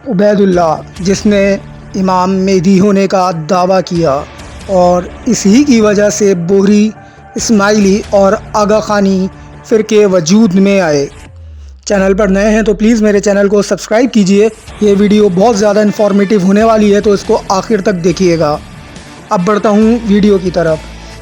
عبید اللہ جس نے امام مہدی ہونے کا دعویٰ کیا اور اسی کی وجہ سے بوہری، اسماعیلی اور آغا خانی فرقے وجود میں آئے۔ چینل پر نئے ہیں تو پلیز میرے چینل کو سبسکرائب کیجئے۔ یہ ویڈیو بہت زیادہ انفارمیٹیو ہونے والی ہے تو اس کو آخر تک دیکھیے گا۔ اب بڑھتا ہوں ویڈیو کی طرف۔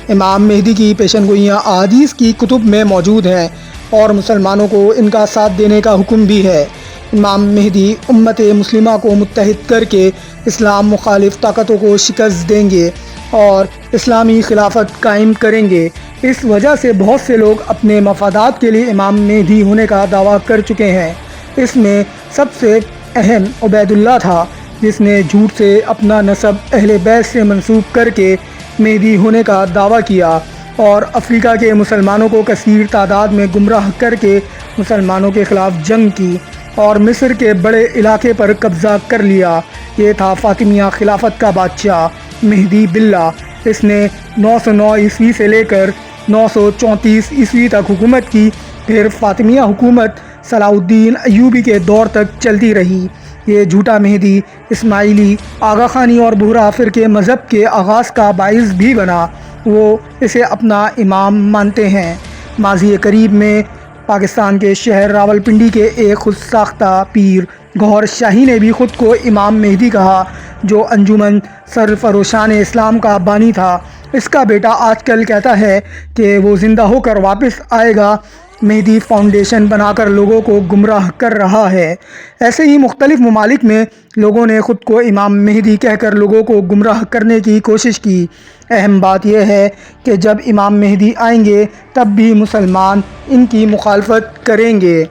امام مہدی کی پیشن گوئیاں احادیث کی کتب میں موجود ہیں اور مسلمانوں کو ان کا ساتھ دینے کا حکم بھی ہے۔ امام مہدی امت مسلمہ کو متحد کر کے اسلام مخالف طاقتوں کو شکست دیں گے اور اسلامی خلافت قائم کریں گے۔ اس وجہ سے بہت سے لوگ اپنے مفادات کے لیے امام مہدی ہونے کا دعویٰ کر چکے ہیں۔ اس میں سب سے اہم عبید اللہ تھا، جس نے جھوٹ سے اپنا نسب اہل بیت سے منسوب کر کے مہدی ہونے کا دعویٰ کیا اور افریقہ کے مسلمانوں کو کثیر تعداد میں گمراہ کر کے مسلمانوں کے خلاف جنگ کی اور مصر کے بڑے علاقے پر قبضہ کر لیا۔ یہ تھا فاطمیہ خلافت کا بادشاہ مہدی باللہ۔ اس نے 909 عیسوی سے لے کر 934 عیسوی تک حکومت کی، پھر فاطمیہ حکومت صلاح الدین ایوبی کے دور تک چلتی رہی۔ یہ جھوٹا مہدی اسماعیلی، آغا خانی اور بہرا فرقے مذہب کے آغاز کا باعث بھی بنا۔ وہ اسے اپنا امام مانتے ہیں۔ ماضی قریب میں پاکستان کے شہر راولپنڈی کے ایک خود ساختہ پیر گوھر شاہی نے بھی خود کو امام مہدی کہا، جو انجمن سرفروشان اسلام کا بانی تھا۔ اس کا بیٹا آج کل کہتا ہے کہ وہ زندہ ہو کر واپس آئے گا۔ مہدی فاؤنڈیشن بنا کر لوگوں کو گمراہ کر رہا ہے۔ ایسے ہی مختلف ممالک میں لوگوں نے خود کو امام مہدی کہہ کر لوگوں کو گمراہ کرنے کی کوشش کی۔ اہم بات یہ ہے کہ جب امام مہدی آئیں گے تب بھی مسلمان ان کی مخالفت کریں گے۔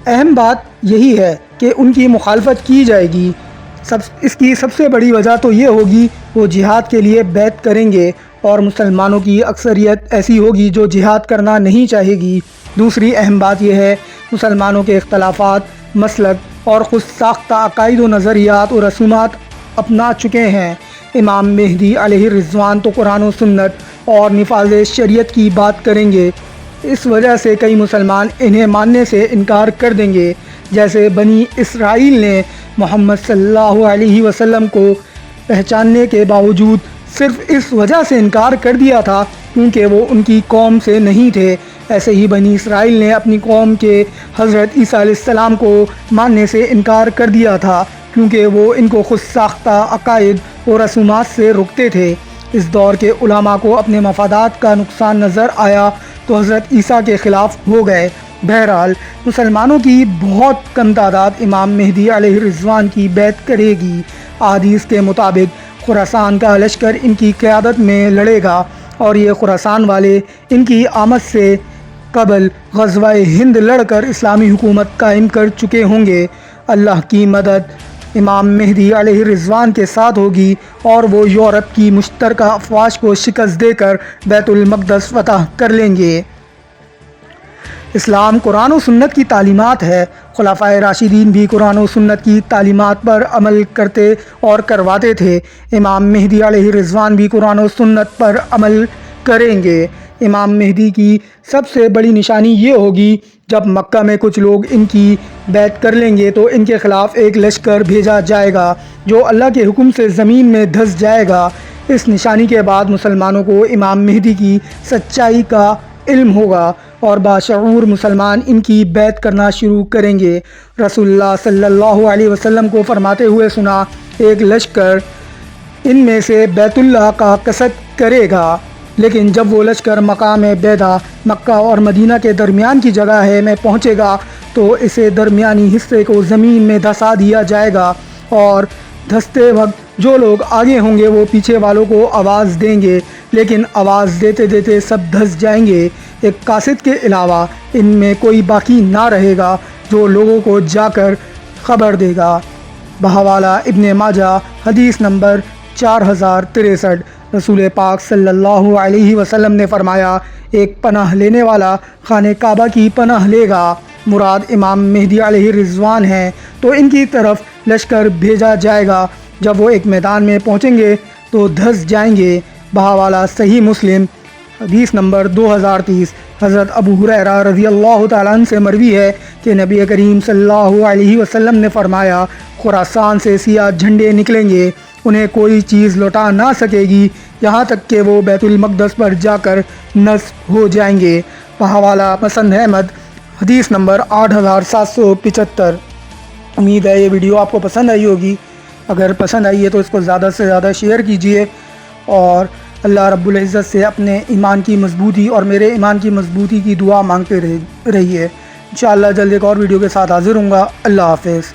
اہم بات یہی ہے کہ ان کی مخالفت کی جائے گی۔ اس کی سب سے بڑی وجہ تو یہ ہوگی وہ جہاد کے لیے بیعت کریں گے اور مسلمانوں کی اکثریت ایسی ہوگی جو جہاد کرنا نہیں چاہے گی۔ دوسری اہم بات یہ ہے مسلمانوں کے اختلافات، مسلک اور خود ساختہ عقائد و نظریات و رسومات اپنا چکے ہیں۔ امام مہدی علیہ الرضوان تو قرآن و سنت اور نفاذ شریعت کی بات کریں گے۔ اس وجہ سے کئی مسلمان انہیں ماننے سے انکار کر دیں گے، جیسے بنی اسرائیل نے محمد صلی اللہ علیہ وسلم کو پہچاننے کے باوجود صرف اس وجہ سے انکار کر دیا تھا کیونکہ وہ ان کی قوم سے نہیں تھے۔ ایسے ہی بنی اسرائیل نے اپنی قوم کے حضرت عیسیٰ علیہ السلام کو ماننے سے انکار کر دیا تھا کیونکہ وہ ان کو خود ساختہ عقائد و رسومات سے روکتے تھے۔ اس دور کے علماء کو اپنے مفادات کا نقصان نظر آیا تو حضرت عیسیٰ کے خلاف ہو گئے۔ بہرحال مسلمانوں کی بہت کم تعداد امام مہدی علیہ الرضوان کی بیعت کرے گی۔ احادیث کے مطابق خراسان کا لشکر ان کی قیادت میں لڑے گا اور یہ خراسان والے ان کی آمد سے قبل غزوہ ہند لڑ کر اسلامی حکومت قائم کر چکے ہوں گے۔ اللہ کی مدد امام مہدی علیہ الرضوان کے ساتھ ہوگی اور وہ یورپ کی مشترکہ افواج کو شکست دے کر بیت المقدس فتح کر لیں گے۔ اسلام قرآن و سنت کی تعلیمات ہے۔ خلفائے راشدین بھی قرآن و سنت کی تعلیمات پر عمل کرتے اور کرواتے تھے۔ امام مہدی علیہ الرضوان بھی قرآن و سنت پر عمل کریں گے۔ امام مہدی کی سب سے بڑی نشانی یہ ہوگی جب مکہ میں کچھ لوگ ان کی بیعت کر لیں گے تو ان کے خلاف ایک لشکر بھیجا جائے گا جو اللہ کے حکم سے زمین میں دھس جائے گا۔ اس نشانی کے بعد مسلمانوں کو امام مہدی کی سچائی کا علم ہوگا اور باشعور مسلمان ان کی بیعت کرنا شروع کریں گے۔ رسول اللہ صلی اللہ علیہ وسلم کو فرماتے ہوئے سنا، ایک لشکر ان میں سے بیت اللہ کا قصد کرے گا، لیکن جب وہ لشکر مقام بیدا مکہ اور مدینہ کے درمیان کی جگہ ہے میں پہنچے گا تو اسے درمیانی حصے کو زمین میں دھسا دیا جائے گا اور دھستے وقت جو لوگ آگے ہوں گے وہ پیچھے والوں کو آواز دیں گے، لیکن آواز دیتے دیتے سب دھس جائیں گے، ایک قاصد کے علاوہ ان میں کوئی باقی نہ رہے گا جو لوگوں کو جا کر خبر دے گا۔ بہوالا ابن ماجہ حدیث نمبر 4063۔ رسول پاک صلی اللہ علیہ وسلم نے فرمایا، ایک پناہ لینے والا خانہ کعبہ کی پناہ لے گا۔ مراد امام مہدی علیہ الرضوان ہیں تو ان کی طرف لشکر بھیجا جائے گا۔ جب وہ ایک میدان میں پہنچیں گے تو دھس جائیں گے۔ بہوالا صحیح مسلم حدیث نمبر 2030۔ حضرت ابو ہریرہ رضی اللہ تعالیٰ عنہ سے مروی ہے کہ نبی کریم صلی اللہ علیہ وسلم نے فرمایا، خراسان سے سیاہ جھنڈے نکلیں گے، انہیں کوئی چیز لوٹا نہ سکے گی یہاں تک کہ وہ بیت المقدس پر جا کر نصب ہو جائیں گے۔ بحوالہ مسند احمد، حدیث نمبر 8775۔ امید ہے یہ ویڈیو آپ کو پسند آئی ہوگی۔ اگر پسند آئی ہے تو اس کو زیادہ سے زیادہ شیئر کیجئے، اور اللہ رب العزت سے اپنے ایمان کی مضبوطی اور میرے ایمان کی مضبوطی کی دعا مانگتے رہیے۔ انشاءاللہ جلد ایک اور ویڈیو کے ساتھ حاضر ہوں گا۔ اللہ حافظ۔